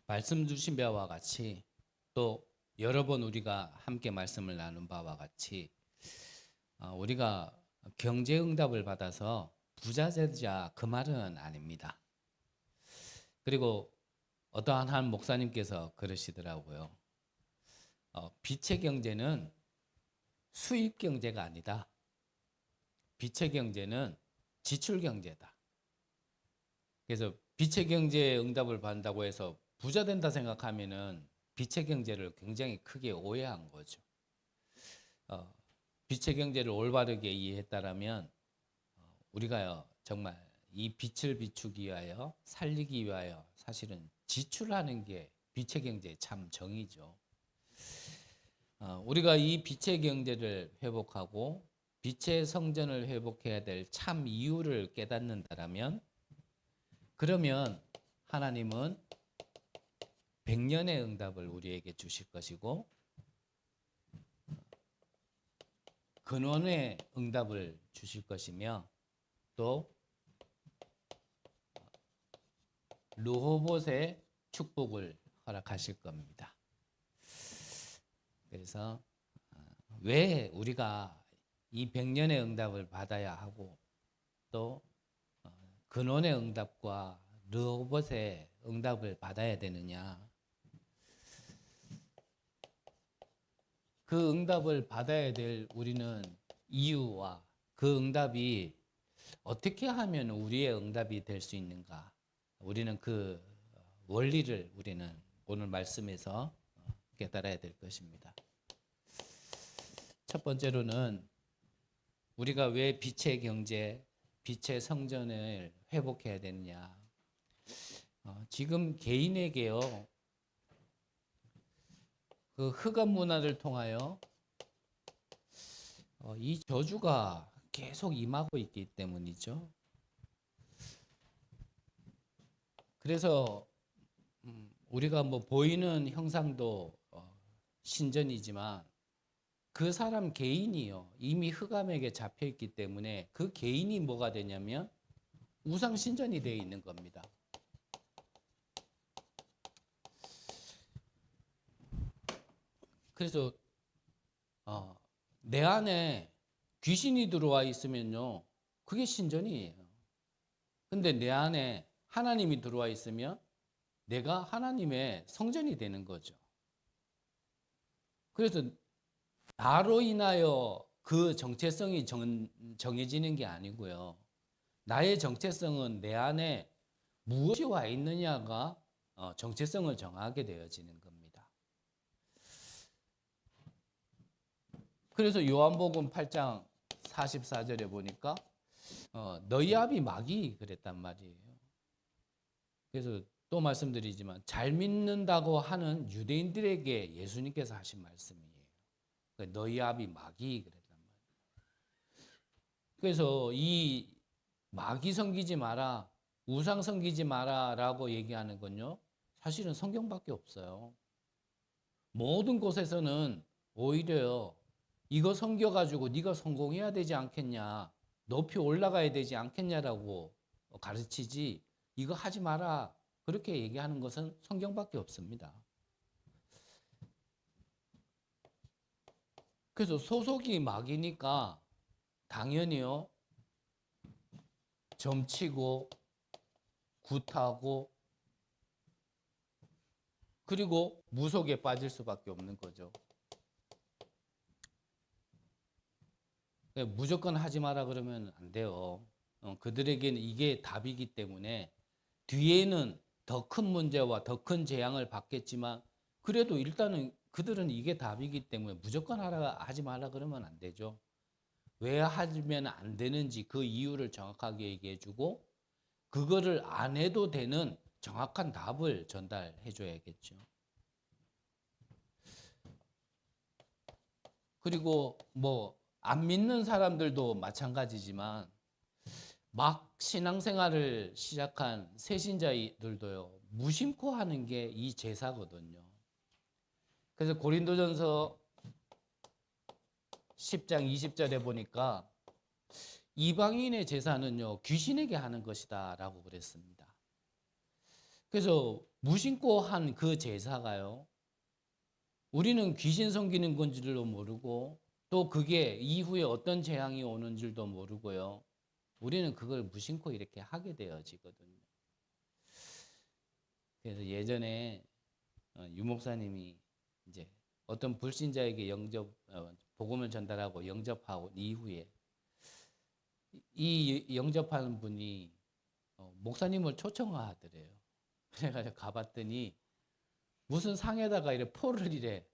말씀 주신 바와 같이 또 여러 번 우리가 함께 말씀을 나눈 바와 같이 우리가 경제 응답을 받아서 부자 되자 그 말은 아닙니다. 그리고 어떠한 한 목사님께서 그러시더라고요. 빛의 경제는 수입 경제가 아니다. 빛의 경제는 지출 경제다. 그래서 빛의 경제에 응답을 받는다고 해서 부자 된다 생각하면은 빛의 경제를 굉장히 크게 오해한 거죠. 빛의 경제를 올바르게 이해했다라면 우리가 정말 이 빛을 비추기 위하여 살리기 위하여 사실은 지출하는 게 빛의 경제의 참 정의죠. 우리가 이 빛의 경제를 회복하고 빛의 성전을 회복해야 될 참 이유를 깨닫는다라면 그러면 하나님은 100년의 응답을 우리에게 주실 것이고 근원의 응답을 주실 것이며 또 르호봇의 축복을 허락하실 겁니다. 그래서 왜 우리가 이 100년의 응답을 받아야 하고 또 근원의 응답과 르호봇의 응답을 받아야 되느냐? 그 응답을 받아야 될 우리는 이유와 그 응답이 어떻게 하면 우리의 응답이 될 수 있는가? 우리는 그 원리를 우리는 오늘 말씀에서 깨달아야 될 것입니다. 첫 번째로는 우리가 왜 빛의 경제, 빛의 성전을 회복해야 되느냐? 지금 개인에게요, 그 흑암 문화를 통하여 이 저주가 계속 임하고 있기 때문이죠. 그래서 우리가 뭐 보이는 형상도 신전이지만 그 사람 개인이요 이미 흑암에게 잡혀 있기 때문에 그 개인이 뭐가 되냐면 우상 신전이 되어 있는 겁니다. 그래서 내 안에 귀신이 들어와 있으면요 그게 신전이에요. 근데 내 안에 하나님이 들어와 있으면 내가 하나님의 성전이 되는 거죠. 그래서 나로 인하여 그 정체성이 정해지는 게 아니고요. 나의 정체성은 내 안에 무엇이 와 있느냐가 정체성을 정하게 되어지는 겁니다. 그래서 요한복음 8장 44절에 보니까 너희 아비 마귀 그랬단 말이에요. 그래서 또 말씀드리지만 잘 믿는다고 하는 유대인들에게 예수님께서 하신 말씀이에요. 너희 아비 마귀 그랬단 말이에요. 그래서 이 마귀 섬기지 마라, 우상 섬기지 마라라고 얘기하는 건요. 사실은 성경밖에 없어요. 모든 곳에서는 오히려 이거 섬겨가지고 네가 성공해야 되지 않겠냐, 높이 올라가야 되지 않겠냐라고 가르치지 이거 하지 마라 그렇게 얘기하는 것은 성경밖에 없습니다. 그래서 소속이 마귀니까 당연히요 점치고 굿하고 그리고 무속에 빠질 수밖에 없는 거죠. 무조건 하지 마라 그러면 안 돼요. 그들에게는 이게 답이기 때문에 뒤에는 더 큰 문제와 더 큰 재앙을 받겠지만 그래도 일단은 그들은 이게 답이기 때문에 무조건 하지 마라 그러면 안 되죠. 왜 하면 안 되는지 그 이유를 정확하게 얘기해 주고 그거를 안 해도 되는 정확한 답을 전달해 줘야겠죠. 그리고 뭐 안 믿는 사람들도 마찬가지지만 막 신앙생활을 시작한 새신자들도요 무심코 하는 게 이 제사거든요. 그래서 고린도전서 10장 20절에 보니까 이방인의 제사는요 귀신에게 하는 것이다 라고 그랬습니다. 그래서 무심코 한 그 제사가요. 우리는 귀신 섬기는 건지도 모르고 또 그게 이후에 어떤 재앙이 오는 줄도 모르고요. 우리는 그걸 무심코 이렇게 하게 되어지거든요. 그래서 예전에 유 목사님이 이제 어떤 불신자에게 복음을 전달하고 영접하고 이후에 이 영접하는 분이 목사님을 초청하더래요. 그래가지고 가봤더니 무슨 상에다가 이래 포를 이래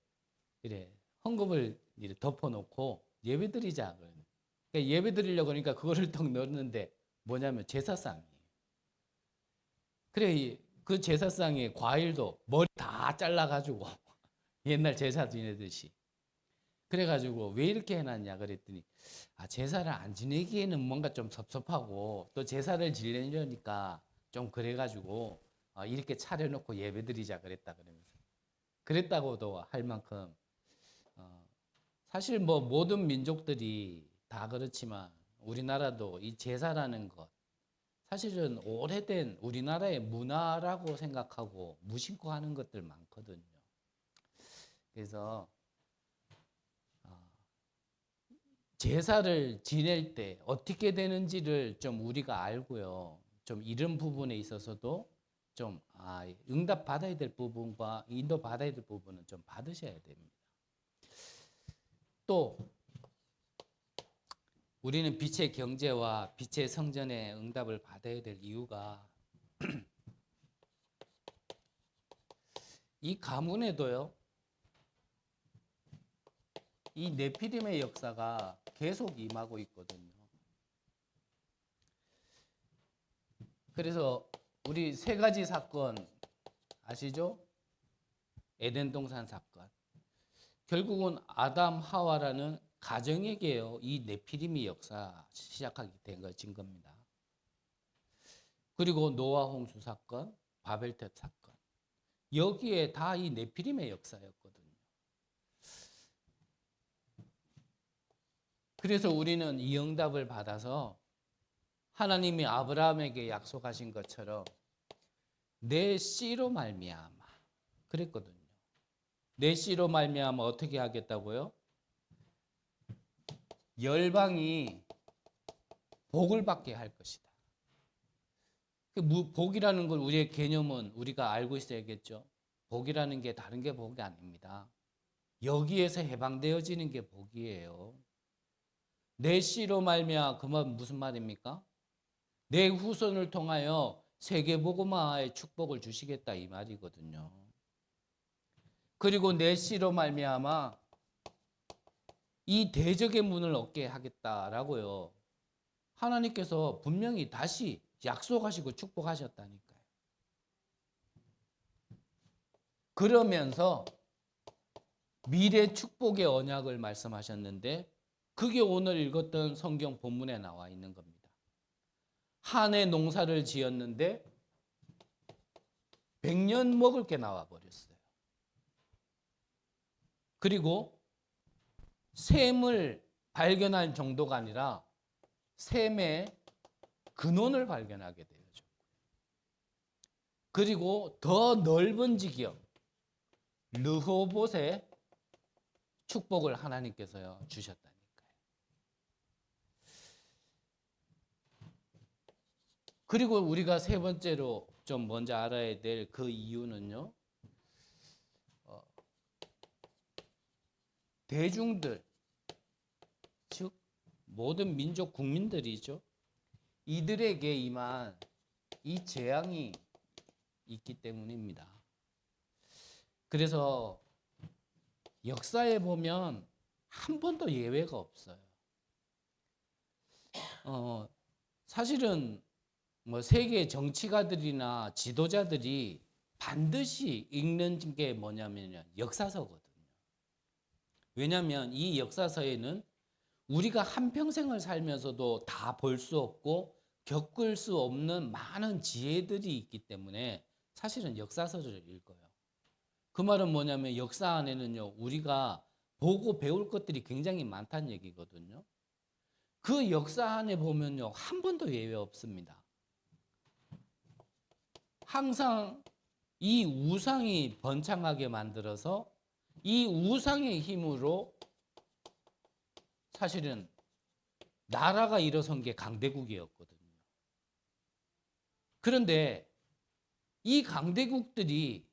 헌금을 이래 덮어놓고 예배드리자. 그러니까 예배드리려고 그러니까 그거를 딱 넣었는데 뭐냐면 제사상이에요. 그래 그 제사상에 과일도 머리 다 잘라가지고 옛날 제사 지내듯이 그래가지고 왜 이렇게 해놨냐 그랬더니 제사를 안 지내기에는 뭔가 좀 섭섭하고 또 제사를 지내려니까 좀 그래가지고 이렇게 차려놓고 예배드리자 그랬다 그러면서 그랬다고도 할 만큼 사실 뭐 모든 민족들이 다 그렇지만 우리나라도 이 제사라는 것 사실은 오래된 우리나라의 문화라고 생각하고 무심코 하는 것들 많거든요. 그래서 제사를 지낼 때 어떻게 되는지를 좀 우리가 알고요. 좀 이런 부분에 있어서도 좀 응답 받아야 될 부분과 인도 받아야 될 부분은 좀 받으셔야 됩니다. 또 우리는 빛의 경제와 빛의 성전의 응답을 받아야 될 이유가 이 가문에도요. 이 네피림의 역사가 계속 임하고 있거든요. 그래서 우리 세 가지 사건 아시죠? 에덴 동산 사건. 결국은 아담 하와라는 가정에게요. 이 네피림의 역사 시작하게 된 겁니다. 그리고 노아 홍수 사건, 바벨탑 사건. 여기에 다 이 네피림의 역사였거든요. 그래서 우리는 이 응답을 받아서 하나님이 아브라함에게 약속하신 것처럼 내 씨로 말미암아 그랬거든요. 내 씨로 말미암아 어떻게 하겠다고요? 열방이 복을 받게 할 것이다. 복이라는 걸 우리의 개념은 우리가 알고 있어야겠죠. 복이라는 게 다른 게 복이 아닙니다. 여기에서 해방되어지는 게 복이에요. 내 씨로 말미암아 그 말 무슨 말입니까? 내 후손을 통하여 세계복음화의 축복을 주시겠다 이 말이거든요. 그리고 내 씨로 말미암아 이 대적의 문을 얻게 하겠다라고요. 하나님께서 분명히 다시 약속하시고 축복하셨다니까요. 그러면서 미래 축복의 언약을 말씀하셨는데 그게 오늘 읽었던 성경 본문에 나와 있는 겁니다. 한 해 농사를 지었는데 100년 먹을 게 나와 버렸어요. 그리고 샘을 발견할 정도가 아니라 샘의 근원을 발견하게 되죠. 그리고 더 넓은 지경 르호봇의 축복을 하나님께서요 주셨다니까요. 그리고 우리가 세 번째로 좀 먼저 알아야 될 그 이유는요. 대중들 즉 모든 민족 국민들이죠. 이들에게 임한 이 재앙이 있기 때문입니다. 그래서 역사에 보면 한 번도 예외가 없어요. 사실은 뭐 세계 정치가들이나 지도자들이 반드시 읽는 게 뭐냐면요. 역사서거든요. 왜냐하면 이 역사서에는 우리가 한평생을 살면서도 다 볼 수 없고 겪을 수 없는 많은 지혜들이 있기 때문에 사실은 역사서를 읽어요. 그 말은 뭐냐면 역사 안에는요. 우리가 보고 배울 것들이 굉장히 많다는 얘기거든요. 그 역사 안에 보면요. 한 번도 예외 없습니다. 항상 이 우상이 번창하게 만들어서 이 우상의 힘으로 사실은 나라가 일어선 게 강대국이었거든요. 그런데 이 강대국들이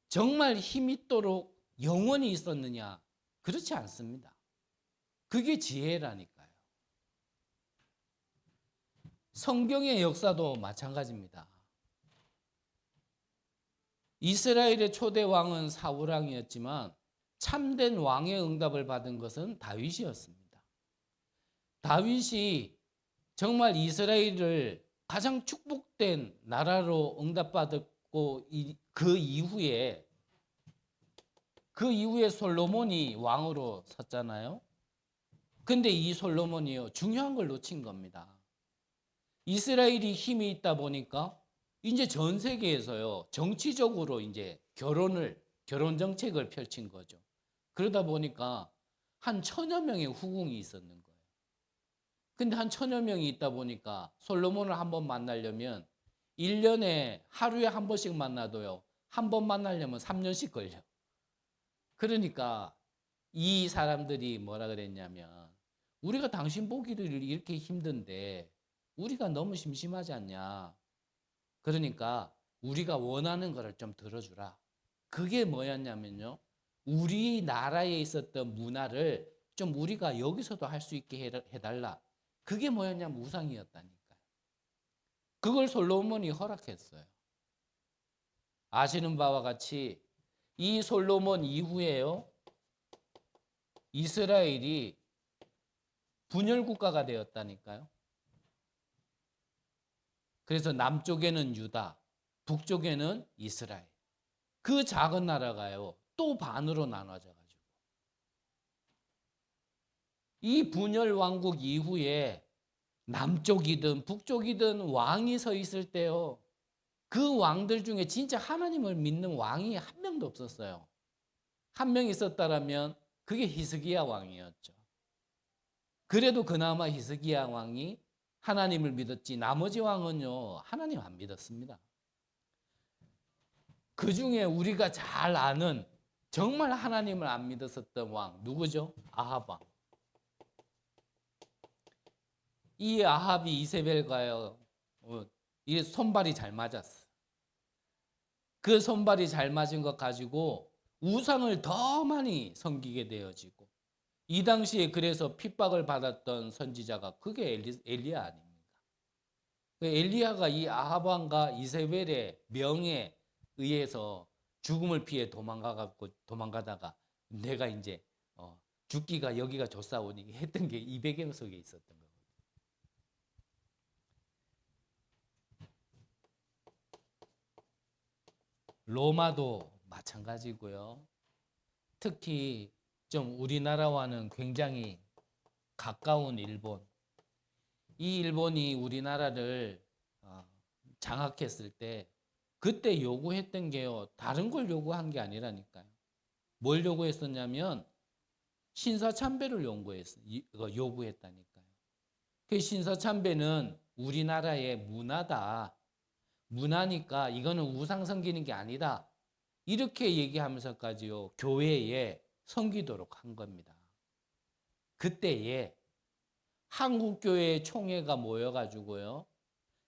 정말 힘있도록 영원히 있었느냐? 그렇지 않습니다. 그게 지혜라니까요. 성경의 역사도 마찬가지입니다. 이스라엘의 초대 왕은 사울 왕이었지만 참된 왕의 응답을 받은 것은 다윗이었습니다. 다윗이 정말 이스라엘을 가장 축복된 나라로 응답받았고 그 이후에 솔로몬이 왕으로 섰잖아요. 근데 이 솔로몬이요, 중요한 걸 놓친 겁니다. 이스라엘이 힘이 있다 보니까 이제 전 세계에서요, 정치적으로 이제 결혼 정책을 펼친 거죠. 그러다 보니까 한 1000여 명의 후궁이 있었는 거예요. 근데 한 1000여 명이 있다 보니까 솔로몬을 한번 만나려면 1년에 하루에 한 번씩 만나도요, 한 번 만나려면 3년씩 걸려. 그러니까 이 사람들이 뭐라 그랬냐면, 우리가 당신 보기를 이렇게 힘든데 우리가 너무 심심하지 않냐. 그러니까 우리가 원하는 거를 좀 들어주라. 그게 뭐였냐면요, 우리나라에 있었던 문화를 좀 우리가 여기서도 할 수 있게 해달라. 그게 뭐였냐면 우상이었다니까요. 그걸 솔로몬이 허락했어요. 아시는 바와 같이 이 솔로몬 이후에요, 이스라엘이 분열 국가가 되었다니까요. 그래서 남쪽에는 유다, 북쪽에는 이스라엘. 그 작은 나라가요, 또 반으로 나눠져 가지고 이 분열 왕국 이후에 남쪽이든 북쪽이든 왕이 서 있을 때요, 그 왕들 중에 진짜 하나님을 믿는 왕이 한 명도 없었어요. 한 명 있었다라면 그게 히스기야 왕이었죠. 그래도 그나마 히스기야 왕이 하나님을 믿었지, 나머지 왕은요, 하나님 안 믿었습니다. 그 중에 우리가 잘 아는 정말 하나님을 안 믿었었던 왕 누구죠? 아합 왕. 이 아합이 이세벨과요, 이 손발이 잘 맞았어. 그 손발이 잘 맞은 것 가지고 우상을 더 많이 섬기게 되어지고, 이 당시에 그래서 핍박을 받았던 선지자가 그게 엘리야 아닙니까? 엘리야가 이 아합 왕과 이세벨의 명에 의해서 죽음을 피해 도망가다가 내가 이제 죽기가 여기가 좋사오니 했던 게 이 배경 속에 있었던 거예요. 로마도 마찬가지고요. 특히 좀 우리나라와는 굉장히 가까운 일본. 이 일본이 우리나라를 장악했을 때 그때 요구했던 게요, 다른 걸 요구한 게 아니라니까요. 뭘 요구했었냐면 신사참배를 요구했다니까요. 그 신사참배는 우리나라의 문화다. 문화니까 이거는 우상 섬기는 게 아니다. 이렇게 얘기하면서까지요, 교회에 섬기도록 한 겁니다. 그때에 한국교회 총회가 모여가지고요,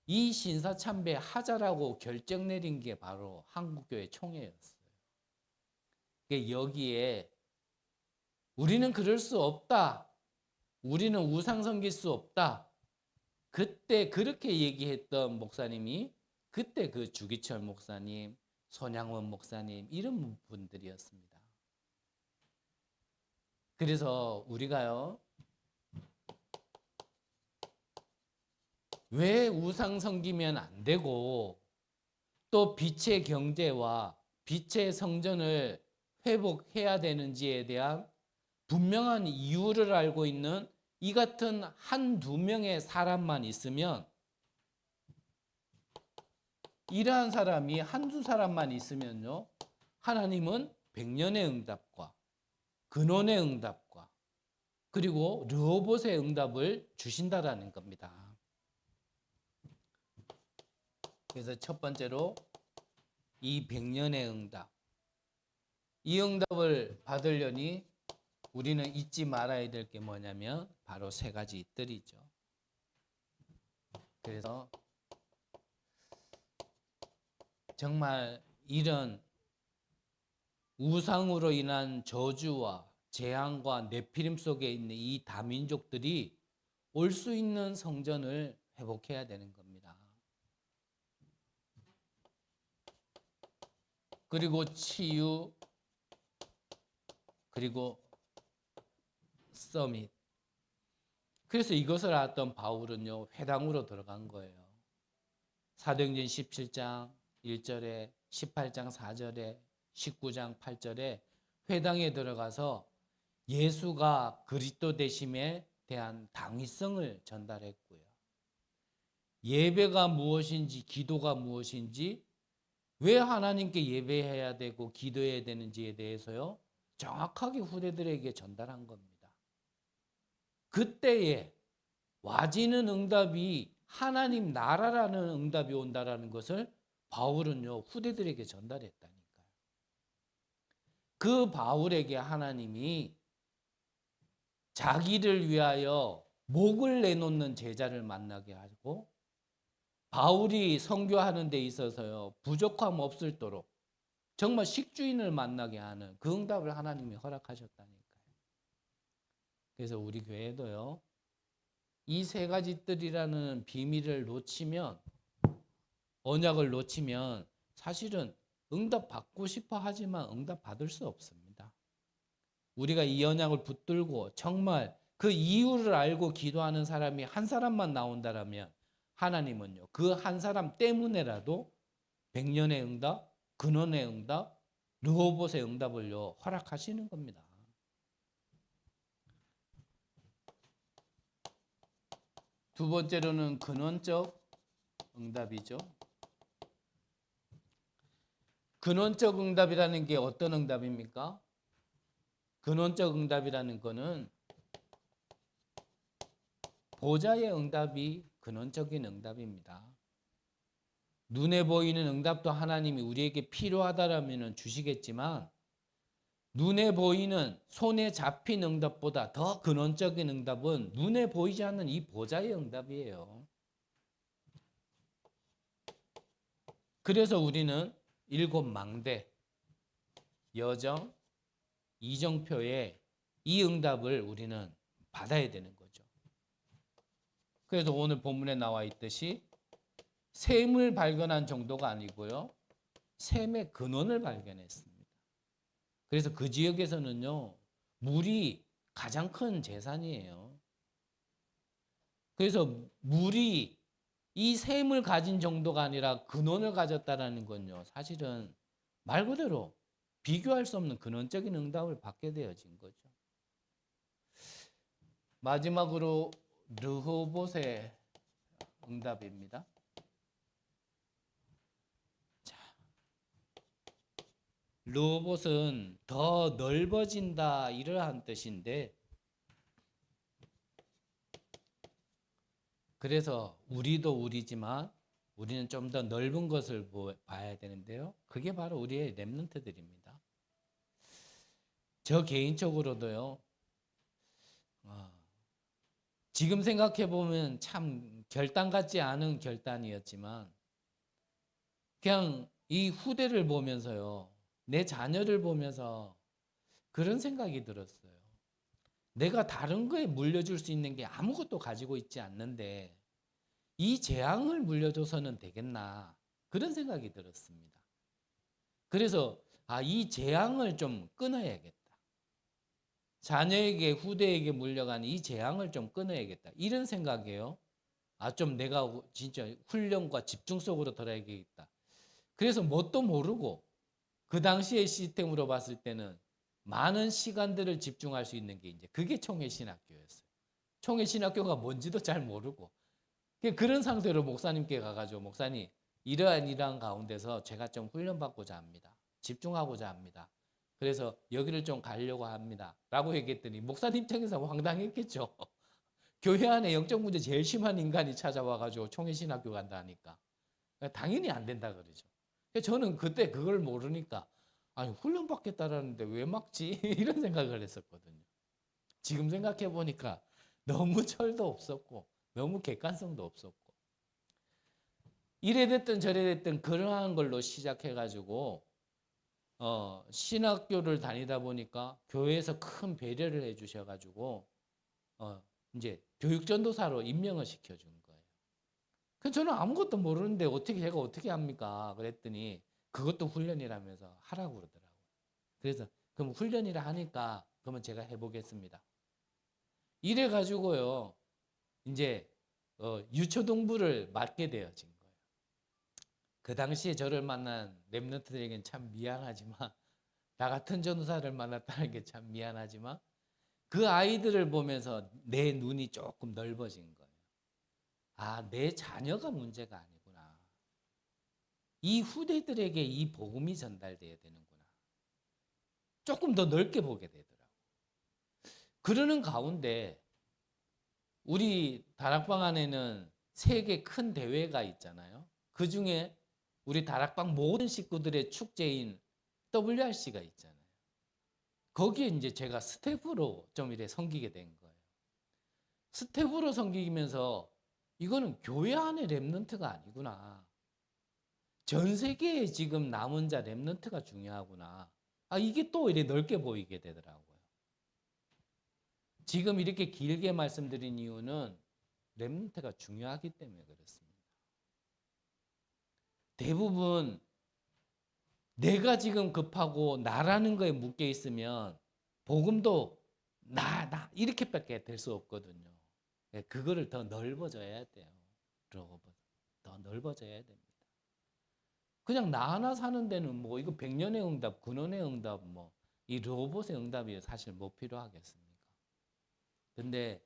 이 신사참배 하자라고 결정 내린 게 바로 한국교회 총회였어요. 여기에 우리는 그럴 수 없다. 우리는 우상 섬길 수 없다. 그때 그렇게 얘기했던 목사님이 그때 그 주기철 목사님, 손양원 목사님 이런 분들이었습니다. 그래서 우리가요, 왜 우상 섬기면 안 되고 또 빛의 경제와 빛의 성전을 회복해야 되는지에 대한 분명한 이유를 알고 있는 이 같은 한두 명의 사람만 있으면, 이러한 사람이 한두 사람만 있으면요, 하나님은 백년의 응답과 근원의 응답과 그리고 르호봇의 응답을 주신다라는 겁니다. 그래서 첫 번째로 이 100년의 응답. 이 응답을 받으려니 우리는 잊지 말아야 될 게 뭐냐면 바로 세 가지 뜰이죠. 그래서 정말 이런 우상으로 인한 저주와 재앙과 네피림 속에 있는 이 다민족들이 올 수 있는 성전을 회복해야 되는 겁니다. 그리고 치유, 그리고 서밋. 그래서 이것을 알았던 바울은요, 회당으로 들어간 거예요. 사도행전 17장 1절에, 18장 4절에, 19장 8절에 회당에 들어가서 예수가 그리스도 되심에 대한 당위성을 전달했고요. 예배가 무엇인지, 기도가 무엇인지, 왜 하나님께 예배해야 되고 기도해야 되는지에 대해서요, 정확하게 후대들에게 전달한 겁니다. 그때에 와지는 응답이 하나님 나라라는 응답이 온다라는 것을 바울은요, 후대들에게 전달했다니까요. 그 바울에게 하나님이 자기를 위하여 목을 내놓는 제자를 만나게 하고 바울이 선교하는 데 있어서요, 부족함 없을도록 정말 식주인을 만나게 하는 그 응답을 하나님이 허락하셨다니까요. 그래서 우리 교회도요, 이 세 가지 뜰이라는 비밀을 놓치면, 언약을 놓치면 사실은 응답 받고 싶어 하지만 응답 받을 수 없습니다. 우리가 이 언약을 붙들고 정말 그 이유를 알고 기도하는 사람이 한 사람만 나온다라면 하나님은요, 그 한 사람 때문에라도 100년의 응답, 근원의 응답, 르호봇의 응답을요, 허락하시는 겁니다. 두 번째로는 근원적 응답이죠. 근원적 응답이라는 게 어떤 응답입니까? 근원적 응답이라는 거는 보좌의 응답이 근원적인 응답입니다. 눈에 보이는 응답도 하나님이 우리에게 필요하다라면 주시겠지만 눈에 보이는 손에 잡힌 응답보다 더 근원적인 응답은 눈에 보이지 않는 이 보좌의 응답이에요. 그래서 우리는 일곱 망대, 여정, 이정표의 이 응답을 우리는 받아야 되는 거죠. 그래서 오늘 본문에 나와 있듯이 샘을 발견한 정도가 아니고요, 샘의 근원을 발견했습니다. 그래서 그 지역에서는요, 물이 가장 큰 재산이에요. 그래서 물이 이 샘을 가진 정도가 아니라 근원을 가졌다라는 건요, 사실은 말 그대로 비교할 수 없는 근원적인 응답을 받게 되어진 거죠. 마지막으로 르호봇의 응답입니다. 자, 르호봇은 더 넓어진다 이러한 뜻인데, 그래서 우리도 우리지만 우리는 좀 더 넓은 것을 봐야 되는데요, 그게 바로 우리의 렘넌트들입니다. 저 개인적으로도요, 지금 생각해 보면 참 결단 같지 않은 결단이었지만 그냥 이 후대를 보면서요, 내 자녀를 보면서 그런 생각이 들었어요. 내가 다른 거에 물려줄 수 있는 게 아무것도 가지고 있지 않는데 이 재앙을 물려줘서는 되겠나, 그런 생각이 들었습니다. 그래서 이 재앙을 좀 끊어야겠다. 자녀에게, 후대에게 물려간 이 재앙을 좀 끊어야겠다, 이런 생각이에요. 좀 내가 진짜 훈련과 집중 속으로 들어야겠다. 그래서 뭣도 모르고 그 당시의 시스템으로 봤을 때는 많은 시간들을 집중할 수 있는 게 이제 그게 총회신학교였어요. 총회신학교가 뭔지도 잘 모르고 그런 상태로 목사님께 가가지고, 목사님 이러한 가운데서 제가 좀 훈련받고자 합니다. 집중하고자 합니다. 그래서 여기를 좀 가려고 합니다. 라고 얘기했더니 목사님 입장에서 황당했겠죠. 교회 안에 영적 문제 제일 심한 인간이 찾아와가지고 총회신학교 간다 하니까 당연히 안 된다 그러죠. 저는 그때 그걸 모르니까 아니 훈련 받겠다라는데 왜 막지? 이런 생각을 했었거든요. 지금 생각해 보니까 너무 철도 없었고 너무 객관성도 없었고 이래 됐든 저래 됐든 그러한 걸로 시작해 가지고 신학교를 다니다 보니까 교회에서 큰 배려를 해 주셔 가지고 이제 교육전도사로 임명을 시켜준 거예요. 그래서 저는 아무것도 모르는데 제가 어떻게 합니까? 그랬더니 그것도 훈련이라면서 하라고 그러더라고요. 그래서 그럼 훈련이라 하니까 그러면 제가 해보겠습니다. 이래 가지고요 이제 유초동부를 맡게 되어진 거예요. 그 당시에 저를 만난 렘넌트들에게는 참 미안하지만 나 같은 전도사를 만났다는 게 참 미안하지만 그 아이들을 보면서 내 눈이 조금 넓어진 거예요. 아, 내 자녀가 문제가 아니구나. 이 후대들에게 이 복음이 전달돼야 되는구나. 조금 더 넓게 보게 되더라고요. 그러는 가운데 우리 다락방 안에는 3개 큰 대회가 있잖아요. 그 중에 우리 다락방 모든 식구들의 축제인 WRC가 있잖아요. 거기에 이제 제가 스태프로 좀 이래 섬기게 된 거예요. 스태프로 섬기면서 이거는 교회 안의 렘넌트가 아니구나. 전 세계에 지금 남은 자 렘넌트가 중요하구나. 아, 이게 또 이렇게 넓게 보이게 되더라고요. 지금 이렇게 길게 말씀드린 이유는 렘넌트가 중요하기 때문에 그렇습니다. 대부분 내가 지금 급하고 나라는 거에 묶여 있으면 복음도 나 이렇게밖에 될 수 없거든요. 그거를 더 넓어져야 돼요. 더 넓어져야 됩니다. 그냥 나 하나 사는 데는 뭐 이거 100년의 응답, 근원의 응답, 뭐 이 로봇의 응답이 사실 뭐 필요하겠습니까? 근데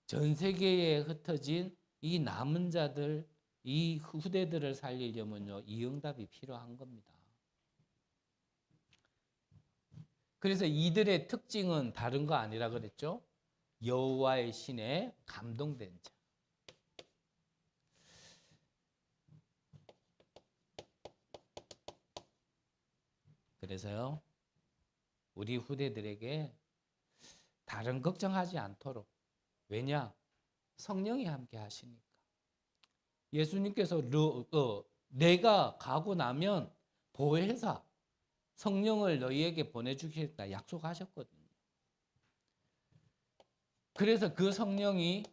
전 세계에 흩어진 이 남은 자들, 이 후대들을 살리려면요, 이 응답이 필요한 겁니다. 그래서 이들의 특징은 다른 거 아니라 그랬죠? 여호와의 신에 감동된 자. 그래서요, 우리 후대들에게 다른 걱정하지 않도록. 왜냐? 성령이 함께 하시니까. 예수님께서 내가 가고 나면 보혜사 성령을 너희에게 보내주겠다 약속하셨거든요. 그래서 그 성령이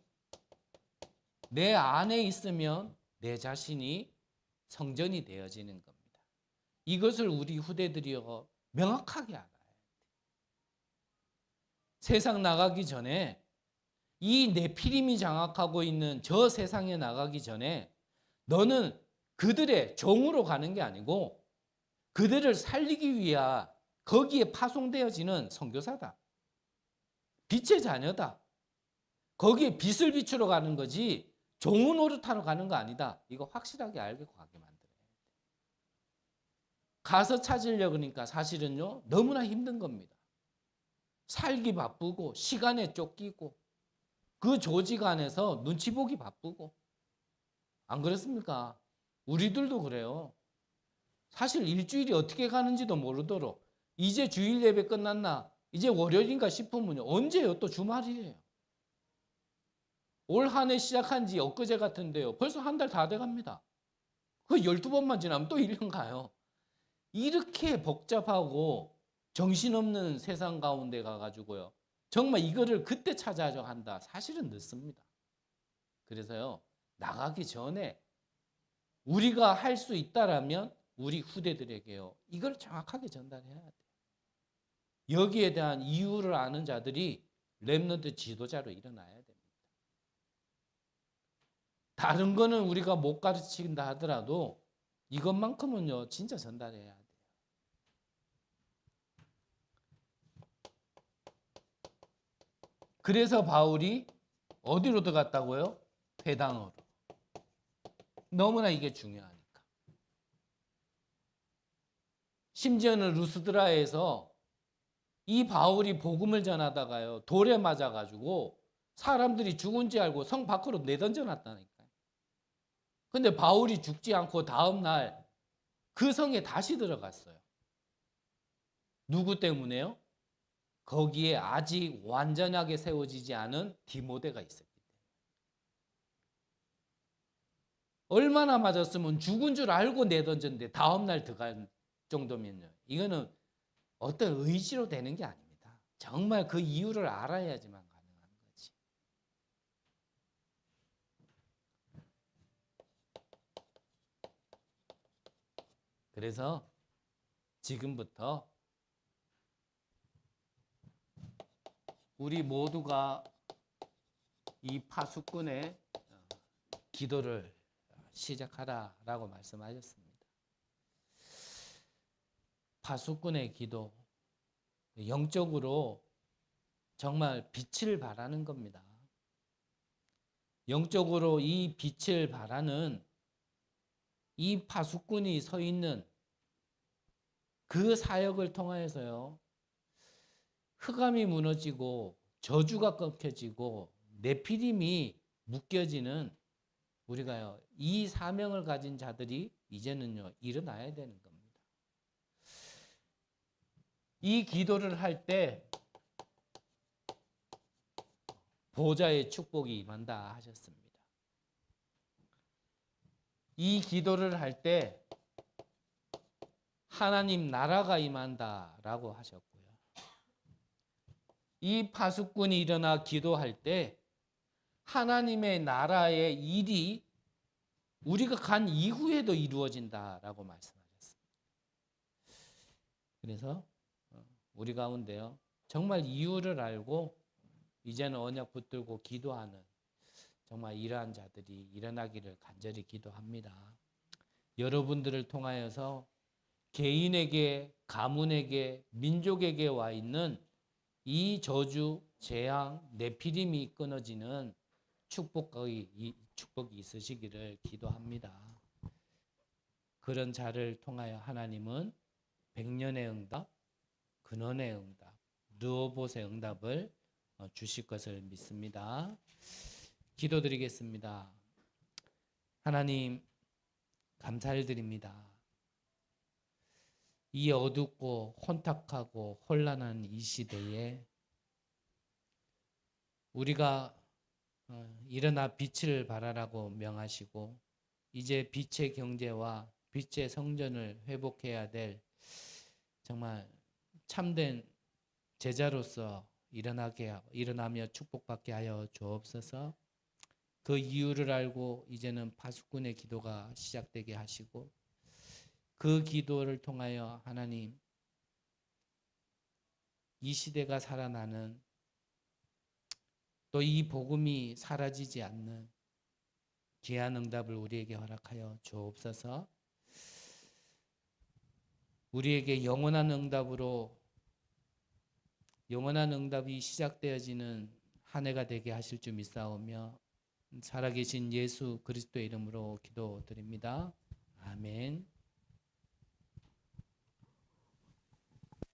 내 안에 있으면 내 자신이 성전이 되어지는 겁니다. 이것을 우리 후대들이요 명확하게 알아야 돼. 세상 나가기 전에 이 네피림이 장악하고 있는 저 세상에 나가기 전에 너는 그들의 종으로 가는 게 아니고 그들을 살리기 위한 거기에 파송되어지는 선교사다. 빛의 자녀다. 거기에 빛을 비추러 가는 거지 종우 노릇하러 가는 거 아니다. 이거 확실하게 알고 가게 만들어야 돼. 가서 찾으려고 그러니까 사실은요 너무나 힘든 겁니다. 살기 바쁘고 시간에 쫓기고 그 조직 안에서 눈치 보기 바쁘고 안 그렇습니까? 우리들도 그래요. 사실 일주일이 어떻게 가는지도 모르도록 이제 주일 예배 끝났나? 이제 월요일인가 싶으면 언제요? 또 주말이에요. 올 한 해 시작한 지 엊그제 같은데요. 벌써 한 달 다 돼갑니다. 그 12번만 지나면 또 1년 가요. 이렇게 복잡하고 정신없는 세상 가운데 가가지고요. 정말 이거를 그때 찾아야 한다. 사실은 늦습니다. 그래서요. 나가기 전에 우리가 할 수 있다라면 우리 후대들에게요. 이걸 정확하게 전달해야 돼요. 여기에 대한 이유를 아는 자들이 렘넌트 지도자로 일어나야 됩니다. 다른 거는 우리가 못 가르친다 하더라도 이것만큼은요. 진짜 전달해야 돼요. 그래서 바울이 어디로 들어갔다고요? 회당으로. 너무나 이게 중요하니까. 심지어는 루스드라에서 이 바울이 복음을 전하다가요. 돌에 맞아가지고 사람들이 죽은 줄 알고 성 밖으로 내던져 놨다니까요. 근데 바울이 죽지 않고 다음 날 그 성에 다시 들어갔어요. 누구 때문에요? 거기에 아직 완전하게 세워지지 않은 디모데가 있었기 때문에. 얼마나 맞았으면 죽은 줄 알고 내던졌는데 다음날 들어갈 정도면요. 이거는 어떤 의지로 되는 게 아닙니다. 정말 그 이유를 알아야지만 가능한 거지. 그래서 지금부터 우리 모두가 이 파수꾼의 기도를 시작하라라고 말씀하셨습니다. 파수꾼의 기도, 영적으로 정말 빛을 발하는 겁니다. 영적으로 이 빛을 발하는 이 파수꾼이 서 있는 그 사역을 통하여서요, 흑암이 무너지고 저주가 끊겨지고 네피림이 묶여지는 우리가요, 이 사명을 가진 자들이 이제는요 일어나야 되는 겁니다. 이 기도를 할 때 보좌의 축복이 임한다 하셨습니다. 이 기도를 할 때 하나님 나라가 임한다라고 하셨고요. 이 파수꾼이 일어나 기도할 때 하나님의 나라의 일이 우리가 간 이후에도 이루어진다라고 말씀하셨습니다. 그래서 우리 가운데요, 정말 이유를 알고 이제는 언약 붙들고 기도하는 정말 이러한 자들이 일어나기를 간절히 기도합니다. 여러분들을 통하여서 개인에게, 가문에게, 민족에게 와 있는 이 저주, 재앙, 네피림이 끊어지는 축복이 있으시기를 기도합니다. 그런 자를 통하여 하나님은 백년의 응답, 근원의 응답, 르호봇의 응답을 주실 것을 믿습니다. 기도드리겠습니다. 하나님, 감사를 드립니다. 이 어둡고 혼탁하고 혼란한 이 시대에 우리가 일어나 빛을 발하라고 명하시고 이제 빛의 경제와 빛의 성전을 회복해야 될 정말 참된 제자로서 일어나며 축복받게 하여 주옵소서. 그 이유를 알고 이제는 파수꾼의 기도가 시작되게 하시고 그 기도를 통하여 하나님 이 시대가 살아나는 또 이 복음이 사라지지 않는 귀한 응답을 우리에게 허락하여 주옵소서. 우리에게 영원한 응답이 시작되어지는 한 해가 되게 하실 줄 믿사오며 살아계신 예수 그리스도의 이름으로 기도드립니다. 아멘.